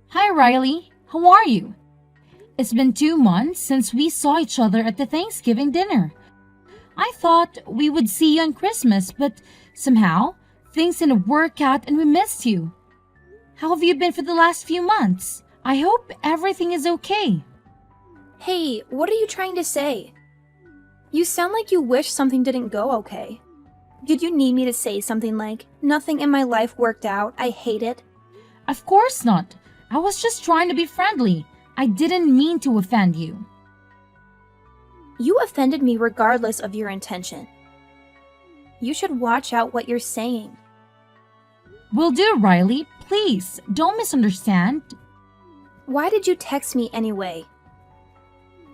Hi, Riley. How are you? It's been 2 months since we saw each other at the Thanksgiving dinner. I thought we would see you on Christmas, but somehow things didn't work out and we missed you. How have you been for the last few months? I hope everything is okay. Hey, what are you trying to say? You sound like you wish something didn't go okay. Did you need me to say something like, nothing in my life worked out, I hate it? Of course not. I was just trying to be friendly. I didn't mean to offend you. You offended me regardless of your intention. You should watch out what you're saying. Will do, Riley. Please, don't misunderstand. Why did you text me anyway?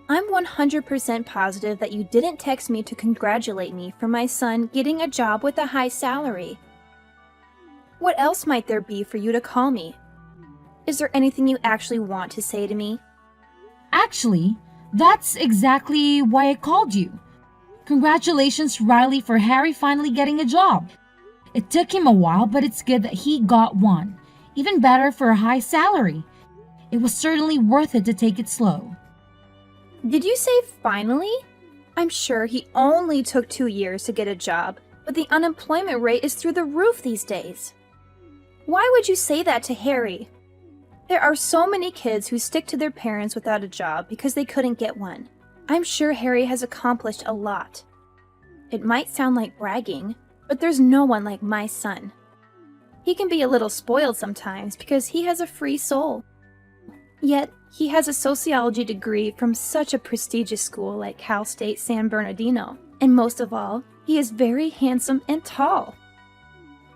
I'm 100% positive that you didn't text me to congratulate me for my son getting a job with a high salary. What else might there be for you to call me? Is there anything you actually want to say to me? Actually, that's exactly why I called you. Congratulations, Riley, for Harry finally getting a job. It took him a while, but it's good that he got one. Even better for a high salary. It was certainly worth it to take it slow. Did you say finally? I'm sure he only took 2 years to get a job, but the unemployment rate is through the roof these days. Why would you say that to Harry? There are so many kids who stick to their parents without a job because they couldn't get one. I'm sure Harry has accomplished a lot. It might sound like bragging, but there's no one like my son. He can be a little spoiled sometimes because he has a free soul. Yet, he has a sociology degree from such a prestigious school like Cal State San Bernardino. And most of all, he is very handsome and tall.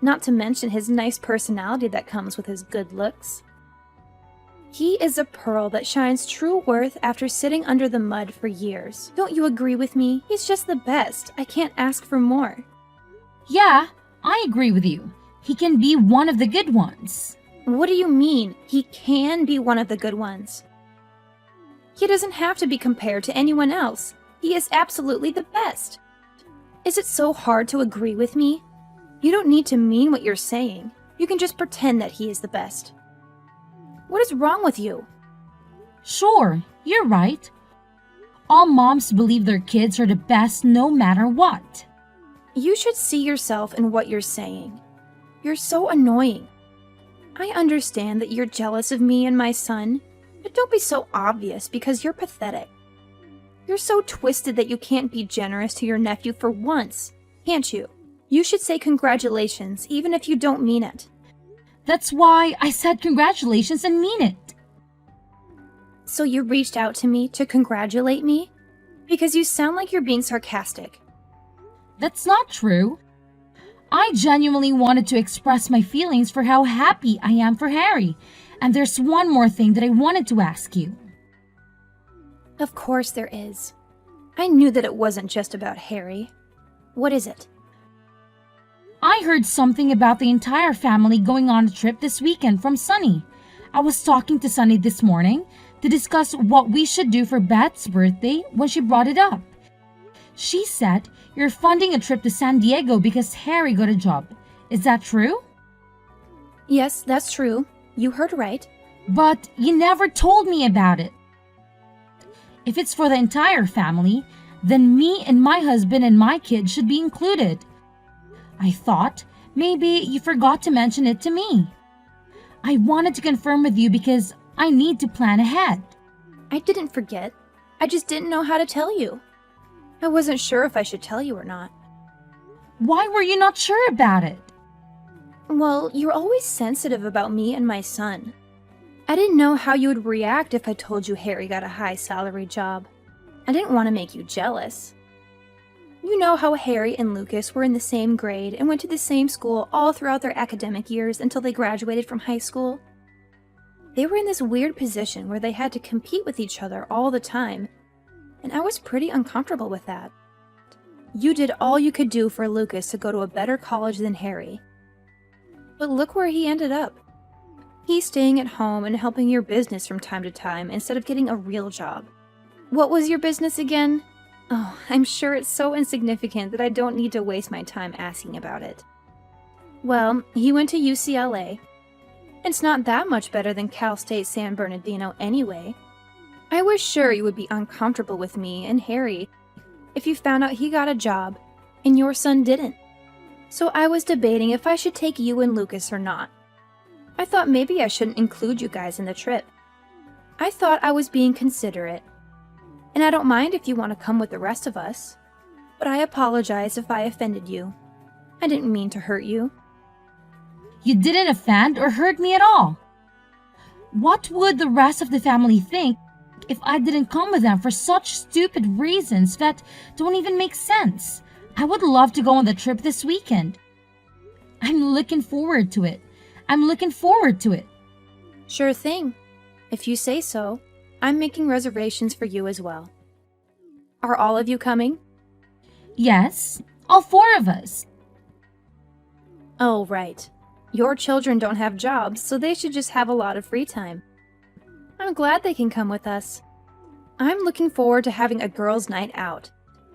Not to mention his nice personality that comes with his good looks. He is a pearl that shines true worth after sitting under the mud for years. Don't you agree with me? He's just the best. I can't ask for more. Yeah, I agree with you. He can be one of the good ones. What do you mean, he can be one of the good ones? He doesn't have to be compared to anyone else. He is absolutely the best. Is it so hard to agree with me? You don't need to mean what you're saying. You can just pretend that he is the best. What is wrong with you? Sure, you're right. All moms believe their kids are the best no matter what. You should see yourself in what you're saying. You're so annoying. I understand that you're jealous of me and my son, but don't be so obvious because you're pathetic. You're so twisted that you can't be generous to your nephew for once, can't you? You should say congratulations even if you don't mean it. That's why I said congratulations and mean it. So you reached out to me to congratulate me? Because you sound like you're being sarcastic. That's not true. I genuinely wanted to express my feelings for how happy I am for Harry. And there's one more thing that I wanted to ask you. Of course there is. I knew that it wasn't just about Harry. What is it? I heard something about the entire family going on a trip this weekend from Sunny. I was talking to Sunny this morning to discuss what we should do for Beth's birthday when she brought it up. She said you're funding a trip to San Diego because Harry got a job. Is that true? Yes, that's true. You heard right. But you never told me about it. If it's for the entire family, then me and my husband and my kids should be included. I thought maybe you forgot to mention it to me. I wanted to confirm with you because I need to plan ahead. I didn't forget. I just didn't know how to tell you. I wasn't sure if I should tell you or not. Why were you not sure about it? Well, you're always sensitive about me and my son. I didn't know how you would react if I told you Harry got a high salary job. I didn't want to make you jealous. You know how Harry and Lucas were in the same grade and went to the same school all throughout their academic years until they graduated from high school? They were in this weird position where they had to compete with each other all the time, and I was pretty uncomfortable with that. You did all you could do for Lucas to go to a better college than Harry. But look where he ended up. He's staying at home and helping your business from time to time instead of getting a real job. What was your business again? Oh, I'm sure it's so insignificant that I don't need to waste my time asking about it. Well, he went to UCLA. It's not that much better than Cal State San Bernardino anyway. I was sure you would be uncomfortable with me and Harry if you found out he got a job and your son didn't. So I was debating if I should take you and Lucas or not. I thought maybe I shouldn't include you guys in the trip. I thought I was being considerate. And I don't mind if you want to come with the rest of us. But I apologize if I offended you. I didn't mean to hurt you. You didn't offend or hurt me at all. What would the rest of the family think if I didn't come with them for such stupid reasons that don't even make sense? I would love to go on the trip this weekend. I'm looking forward to it. Sure thing. If you say so, I'm making reservations for you as well. Are all of you coming? Yes, all 4 of us. Oh, right. Your children don't have jobs, so they should just have a lot of free time. I'm glad they can come with us. I'm looking forward to having a girls' night out.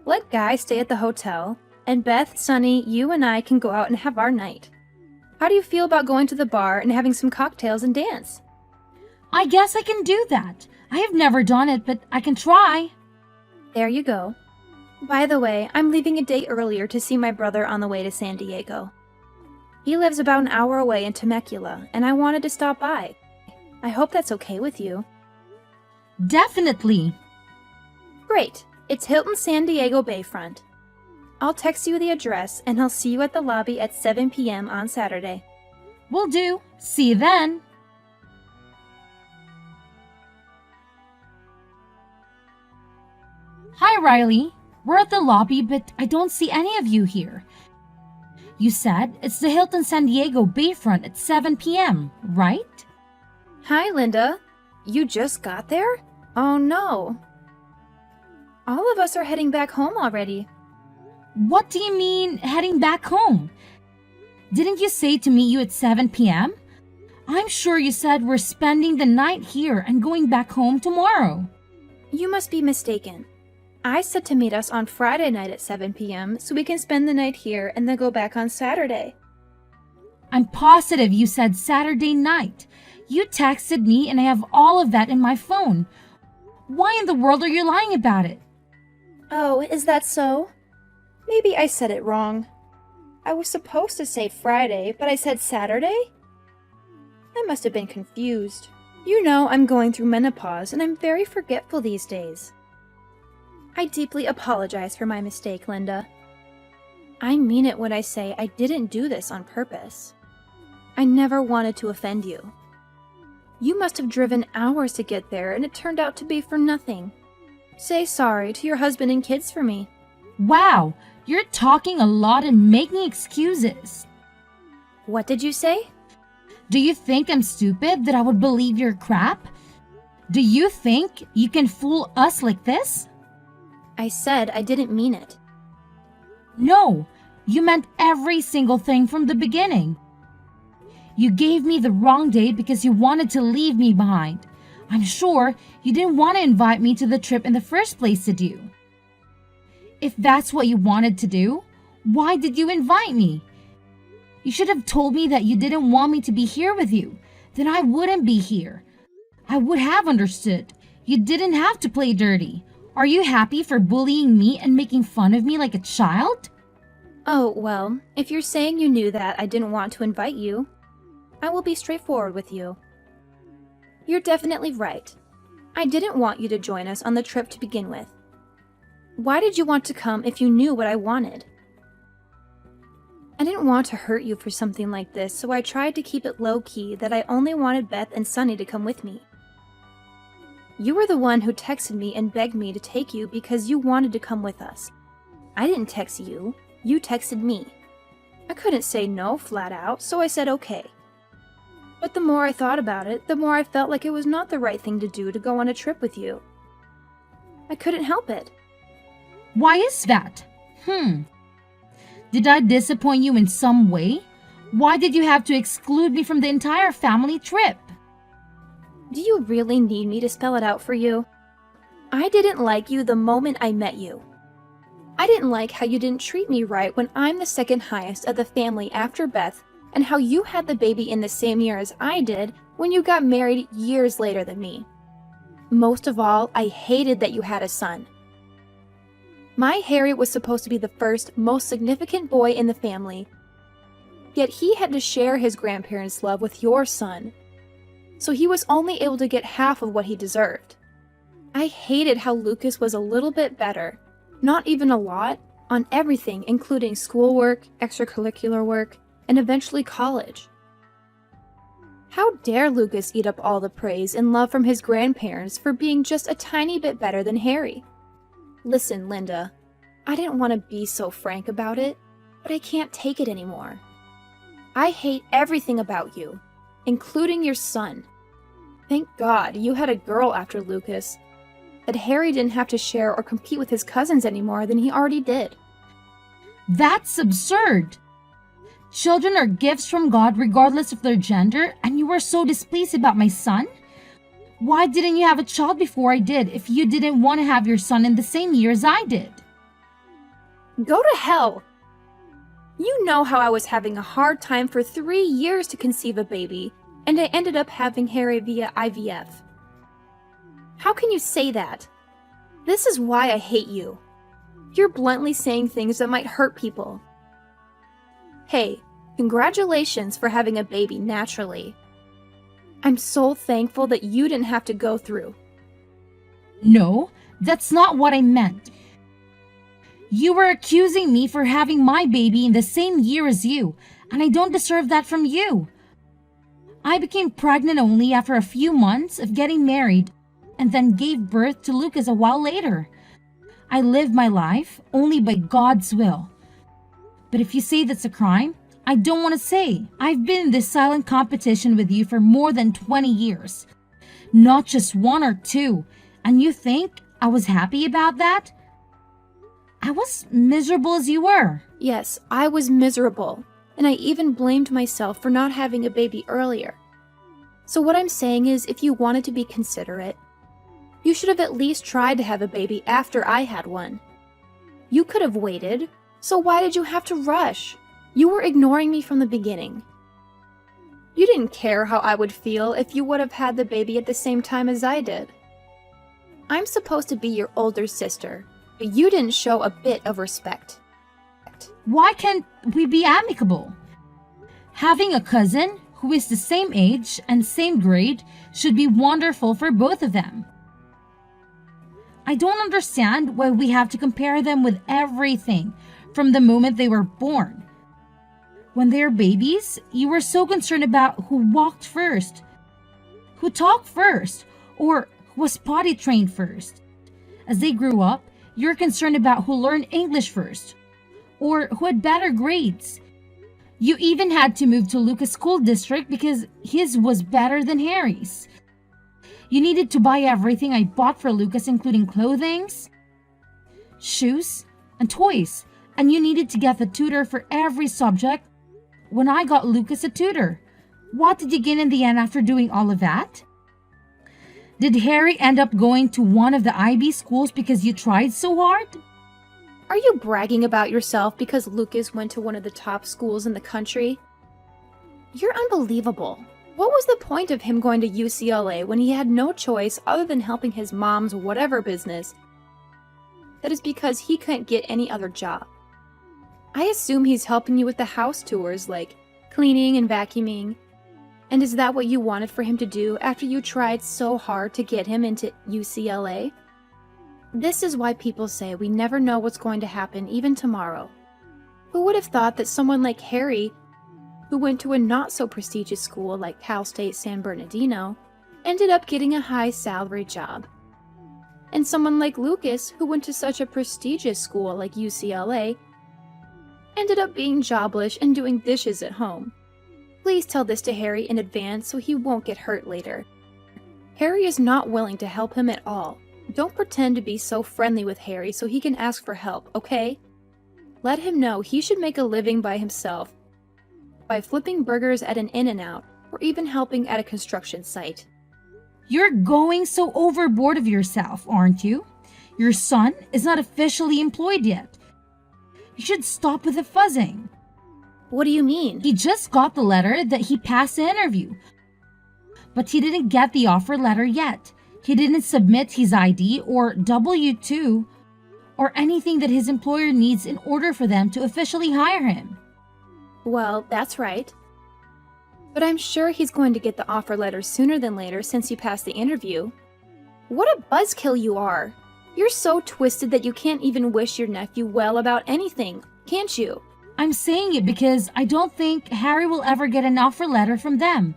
Let Guy stay at the hotel, and Beth, Sunny, you and I can go out and have our night. How do you feel about going to the bar and having some cocktails and dance? I guess I can do that. I have never done it, but I can try. There you go. By the way, I'm leaving a day earlier to see my brother on the way to San Diego. He lives about an hour away in Temecula, and I wanted to stop by. I hope that's okay with you. Definitely. Great. It's Hilton San Diego Bayfront. I'll text you the address, and I'll see you at the lobby at 7 p.m. on Saturday. Will do. See you then. Hi, Riley. We're at the lobby, but I don't see any of you here. You said it's the Hilton San Diego Bayfront at 7 p.m., right? Hi, Linda. You just got there? Oh, no. All of us are heading back home already. What do you mean, heading back home? Didn't you say to meet you at 7 p.m.? I'm sure you said we're spending the night here and going back home tomorrow. You must be mistaken. I said to meet us on Friday night at 7 p.m. so we can spend the night here and then go back on Saturday. I'm positive you said Saturday night. You texted me and I have all of that in my phone. Why in the world are you lying about it? Oh, is that so? Maybe I said it wrong. I was supposed to say Friday, but I said Saturday? I must have been confused. You know I'm going through menopause and I'm very forgetful these days. I deeply apologize for my mistake, Linda. I mean it when I say I didn't do this on purpose. I never wanted to offend you. You must have driven hours to get there and it turned out to be for nothing. Say sorry to your husband and kids for me. Wow, you're talking a lot and making excuses. What did you say? Do you think I'm stupid that I would believe your crap? Do you think you can fool us like this? I said I didn't mean it. No, you meant every single thing from the beginning. You gave me the wrong date because you wanted to leave me behind. I'm sure you didn't want to invite me to the trip in the first place, did you? If that's what you wanted to do, why did you invite me? You should have told me that you didn't want me to be here with you. Then I wouldn't be here. I would have understood. You didn't have to play dirty. Are you happy for bullying me and making fun of me like a child? Oh, well, if you're saying you knew that I didn't want to invite you, I will be straightforward with you. You're definitely right. I didn't want you to join us on the trip to begin with. Why did you want to come if you knew what I wanted? I didn't want to hurt you for something like this, so I tried to keep it low-key that I only wanted Beth and Sunny to come with me. You were the one who texted me and begged me to take you because you wanted to come with us. I didn't text you. You texted me. I couldn't say no flat out, so I said okay. But the more I thought about it, the more I felt like it was not the right thing to do to go on a trip with you. I couldn't help it. Why is that? Did I disappoint you in some way? Why did you have to exclude me from the entire family trip? Do you really need me to spell it out for you? I didn't like you the moment I met you. I didn't like how you didn't treat me right when I'm the second highest of the family after Beth, and how you had the baby in the same year as I did when you got married years later than me. Most of all, I hated that you had a son. My Harry was supposed to be the first, most significant boy in the family, yet he had to share his grandparents' love with your son, so he was only able to get half of what he deserved. I hated how Lucas was a little bit better, not even a lot, on everything including schoolwork, extracurricular work, and eventually college. How dare Lucas eat up all the praise and love from his grandparents for being just a tiny bit better than Harry? Listen, Linda, I didn't want to be so frank about it, but I can't take it anymore. I hate everything about you, including your son. Thank God you had a girl after Lucas, that Harry didn't have to share or compete with his cousins anymore than he already did. That's absurd. Children are gifts from God regardless of their gender, and you were so displeased about my son? Why didn't you have a child before I did if you didn't want to have your son in the same year as I did? Go to hell! You know how I was having a hard time for 3 years to conceive a baby, and I ended up having Harry via IVF. How can you say that? This is why I hate you. You're bluntly saying things that might hurt people. Hey, congratulations for having a baby naturally. I'm so thankful that you didn't have to go through. No, that's not what I meant. You were accusing me for having my baby in the same year as you, and I don't deserve that from you. I became pregnant only after a few months of getting married, and then gave birth to Lucas a while later. I lived my life only by God's will. But if you say that's a crime, I don't want to say. I've been in this silent competition with you for more than 20 years. Not just 1 or 2. And you think I was happy about that? I was miserable as you were. Yes, I was miserable, and I even blamed myself for not having a baby earlier. So what I'm saying is, if you wanted to be considerate, you should have at least tried to have a baby after I had one. You could have waited, so why did you have to rush? You were ignoring me from the beginning. You didn't care how I would feel if you would have had the baby at the same time as I did. I'm supposed to be your older sister, but you didn't show a bit of respect. Why can't we be amicable? Having a cousin who is the same age and same grade should be wonderful for both of them. I don't understand why we have to compare them with everything from the moment they were born. When they were babies, you were so concerned about who walked first, who talked first, or who was potty trained first. As they grew up, you're concerned about who learned English first, or who had better grades. You even had to move to Lucas' school district because his was better than Harry's. You needed to buy everything I bought for Lucas, including clothing, shoes, and toys. And you needed to get the tutor for every subject when I got Lucas a tutor. What did you gain in the end after doing all of that? Did Harry end up going to one of the IB schools because you tried so hard? Are you bragging about yourself because Lucas went to one of the top schools in the country? You're unbelievable. What was the point of him going to UCLA when he had no choice other than helping his mom's whatever business? That is because he couldn't get any other job. I assume he's helping you with the house tours like cleaning and vacuuming. And is that what you wanted for him to do after you tried so hard to get him into UCLA? This is why people say we never know what's going to happen even tomorrow. Who would have thought that someone like Harry, who went to a not-so-prestigious school like Cal State San Bernardino, ended up getting a high-salary job? And someone like Lucas, who went to such a prestigious school like UCLA, ended up being jobless and doing dishes at home. Please tell this to Harry in advance so he won't get hurt later. Harry is not willing to help him at all. Don't pretend to be so friendly with Harry so he can ask for help, okay? Let him know he should make a living by himself, by flipping burgers at an In-N-Out, or even helping at a construction site. You're going so overboard of yourself, aren't you? Your son is not officially employed yet. You should stop with the fuzzing. What do you mean? He just got the letter that he passed the interview, but he didn't get the offer letter yet. He didn't submit his ID or W-2 or anything that his employer needs in order for them to officially hire him. Well, that's right. But I'm sure he's going to get the offer letter sooner than later since you passed the interview. What a buzzkill you are! You're so twisted that you can't even wish your nephew well about anything, can't you? I'm saying it because I don't think Harry will ever get an offer letter from them.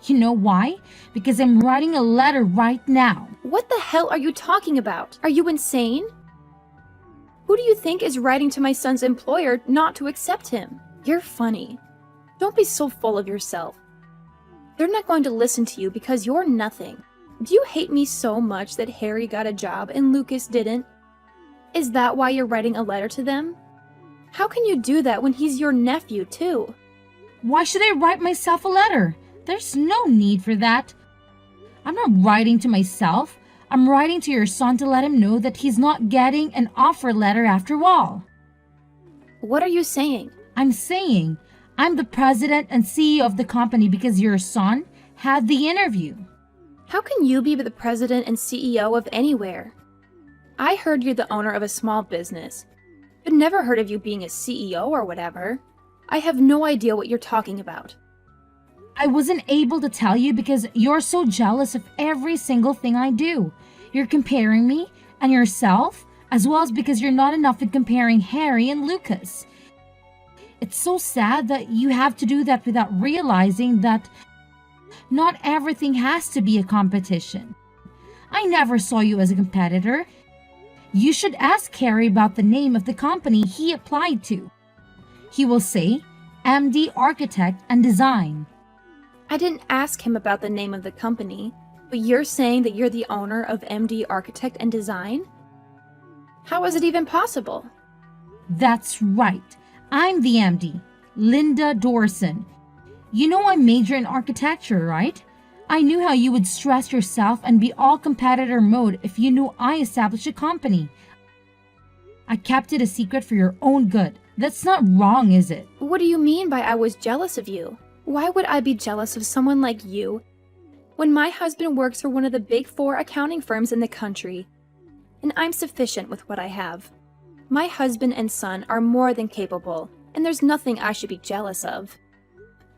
You know why? Because I'm writing a letter right now. What the hell are you talking about? Are you insane? Who do you think is writing to my son's employer not to accept him? You're funny. Don't be so full of yourself. They're not going to listen to you because you're nothing. Do you hate me so much that Harry got a job and Lucas didn't? Is that why you're writing a letter to them? How can you do that when he's your nephew, too? Why should I write myself a letter? There's no need for that. I'm not writing to myself. I'm writing to your son to let him know that he's not getting an offer letter after all. What are you saying? I'm saying I'm the president and CEO of the company because your son had the interview. How can you be the president and CEO of anywhere? I heard you're the owner of a small business, but never heard of you being a CEO or whatever. I have no idea what you're talking about. I wasn't able to tell you because you're so jealous of every single thing I do. You're comparing me and yourself, as well as because you're not enough at comparing Harry and Lucas. It's so sad that you have to do that without realizing that not everything has to be a competition. I never saw you as a competitor. You should ask Harry about the name of the company he applied to. He will say MD Architect and Design. I didn't ask him about the name of the company, but you're saying that you're the owner of MD Architect and Design? How is it even possible? That's right. I'm the MD, Linda Dorson. You know I major in architecture, right? I knew how you would stress yourself and be all competitor mode if you knew I established a company. I kept it a secret for your own good. That's not wrong, is it? What do you mean by I was jealous of you? Why would I be jealous of someone like you when my husband works for one of the big 4 accounting firms in the country, and I'm sufficient with what I have? My husband and son are more than capable, and there's nothing I should be jealous of.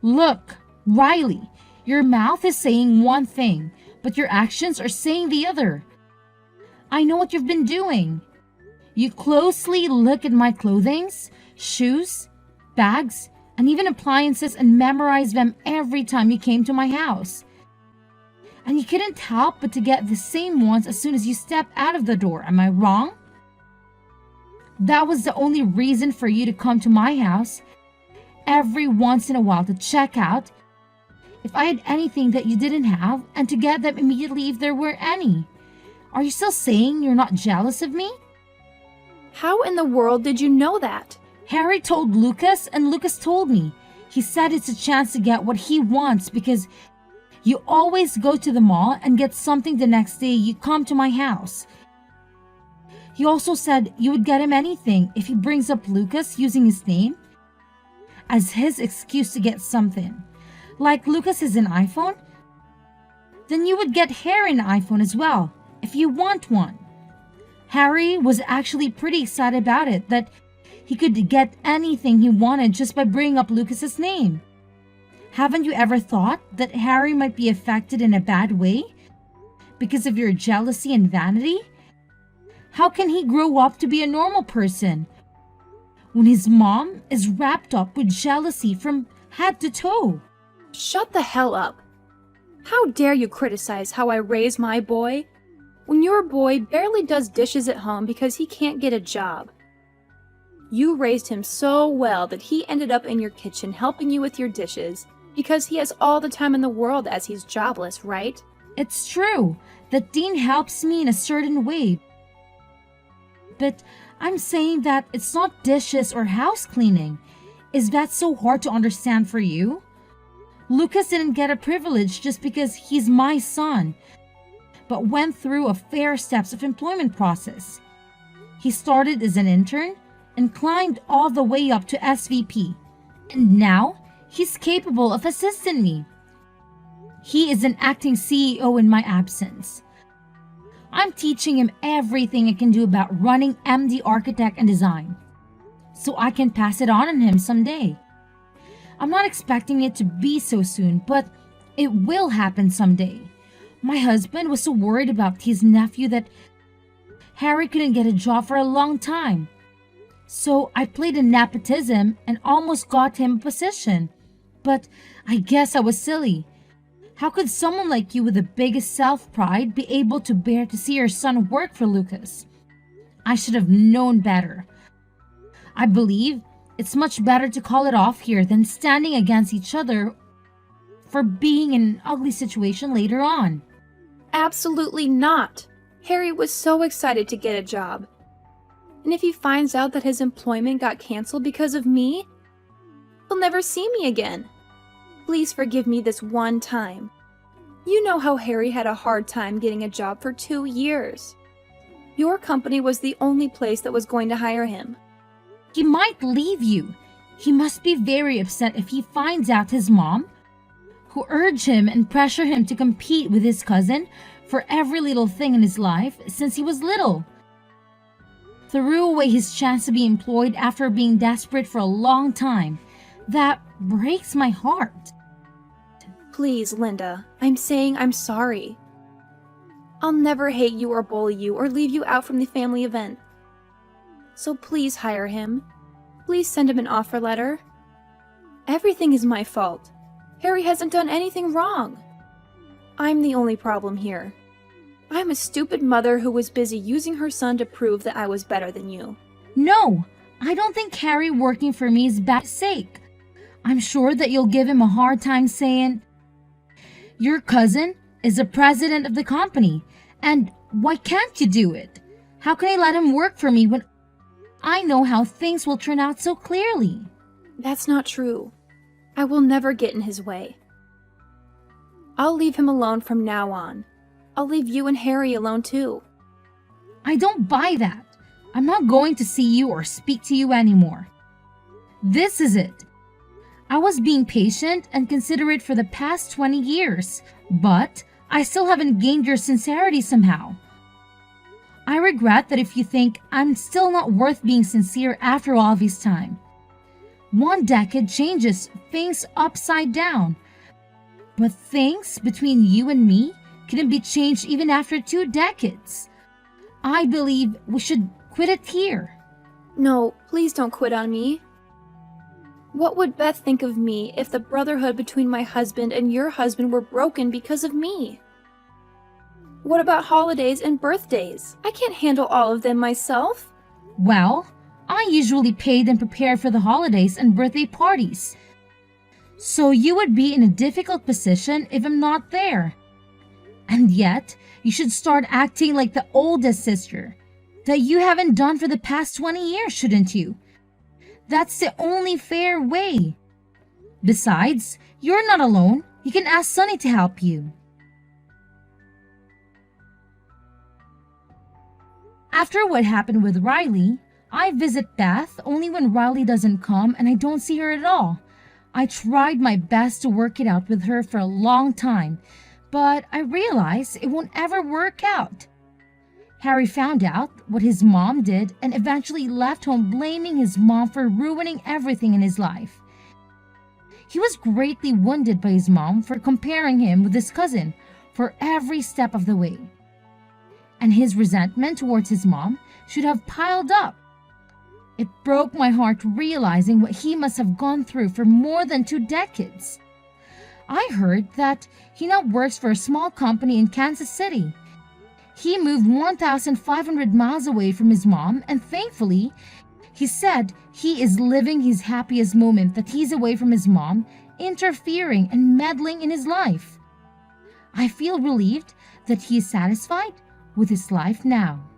Look, Riley, your mouth is saying one thing, but your actions are saying the other. I know what you've been doing. You closely look at my clothings, shoes, bags, and even appliances and memorize them every time you came to my house. And you couldn't help but to get the same ones as soon as you step out of the door. Am I wrong? That was the only reason for you to come to my house every once in a while to check out if I had anything that you didn't have and to get them immediately if there were any. Are you still saying you're not jealous of me? How in the world did you know that? Harry told Lucas and Lucas told me. He said it's a chance to get what he wants because you always go to the mall and get something the next day you come to my house. He also said you would get him anything if he brings up Lucas using his name as his excuse to get something. Like Lucas is an iPhone, then you would get Harry an iPhone as well if you want one. Harry was actually pretty excited about it, that he could get anything he wanted just by bringing up Lucas's name. Haven't you ever thought that Harry might be affected in a bad way because of your jealousy and vanity? How can he grow up to be a normal person when his mom is wrapped up with jealousy from head to toe? Shut the hell up. How dare you criticize how I raise my boy when your boy barely does dishes at home because he can't get a job? You raised him so well that he ended up in your kitchen helping you with your dishes because he has all the time in the world as he's jobless, right? It's true that Dean helps me in a certain way, but I'm saying that it's not dishes or house cleaning. Is that so hard to understand for you? Lucas didn't get a privilege just because he's my son, but went through a fair steps of employment process. He started as an intern and climbed all the way up to SVP. And now, he's capable of assisting me. He is an acting CEO in my absence. I'm teaching him everything I can do about running MD Architect and Design, so I can pass it on him someday. I'm not expecting it to be so soon, but it will happen someday. My husband was so worried about his nephew that Harry couldn't get a job for a long time. So I played a nepotism and almost got him a position. But I guess I was silly. How could someone like you with the biggest self-pride be able to bear to see your son work for Lucas? I should have known better. I believe it's much better to call it off here than standing against each other for being in an ugly situation later on. Absolutely not. Harry was so excited to get a job. And if he finds out that his employment got canceled because of me, he'll never see me again. Please forgive me this one time. You know how Harry had a hard time getting a job for 2 years. Your company was the only place that was going to hire him. He might leave you. He must be very upset if he finds out his mom, who urged him and pressured him to compete with his cousin for every little thing in his life since he was little, threw away his chance to be employed after being desperate for a long time. That breaks my heart. Please, Linda, I'm saying I'm sorry. I'll never hate you or bully you or leave you out from the family event. So please hire him. Please send him an offer letter. Everything is my fault. Harry hasn't done anything wrong. I'm the only problem here. I'm a stupid mother who was busy using her son to prove that I was better than you. No, I don't think Harry working for me is bad sake. I'm sure that you'll give him a hard time saying, your cousin is the president of the company, and why can't you do it? How can I let him work for me when I know how things will turn out so clearly? That's not true. I will never get in his way. I'll leave him alone from now on. I'll leave you and Harry alone too. I don't buy that. I'm not going to see you or speak to you anymore. This is it. I was being patient and considerate for the past 20 years, but I still haven't gained your sincerity somehow. I regret that if you think I'm still not worth being sincere after all this time. 1 decade changes things upside down, but things between you and me couldn't be changed even after 2 decades. I believe we should quit it here. No, please don't quit on me. What would Beth think of me if the brotherhood between my husband and your husband were broken because of me? What about holidays and birthdays? I can't handle all of them myself. Well, I usually paid and prepared for the holidays and birthday parties. So you would be in a difficult position if I'm not there. And yet, you should start acting like the oldest sister that you haven't done for the past 20 years, shouldn't you? That's the only fair way. Besides, you're not alone. You can ask Sunny to help you. After what happened with Riley, I visit Beth only when Riley doesn't come and I don't see her at all. I tried my best to work it out with her for a long time, but I realize it won't ever work out. Harry found out what his mom did and eventually left home blaming his mom for ruining everything in his life. He was greatly wounded by his mom for comparing him with his cousin for every step of the way. And his resentment towards his mom should have piled up. It broke my heart realizing what he must have gone through for more than 2 decades. I heard that he now works for a small company in Kansas City. He moved 1,500 miles away from his mom, and thankfully, he said he is living his happiest moment that he's away from his mom, interfering and meddling in his life. I feel relieved that he is satisfied with his life now.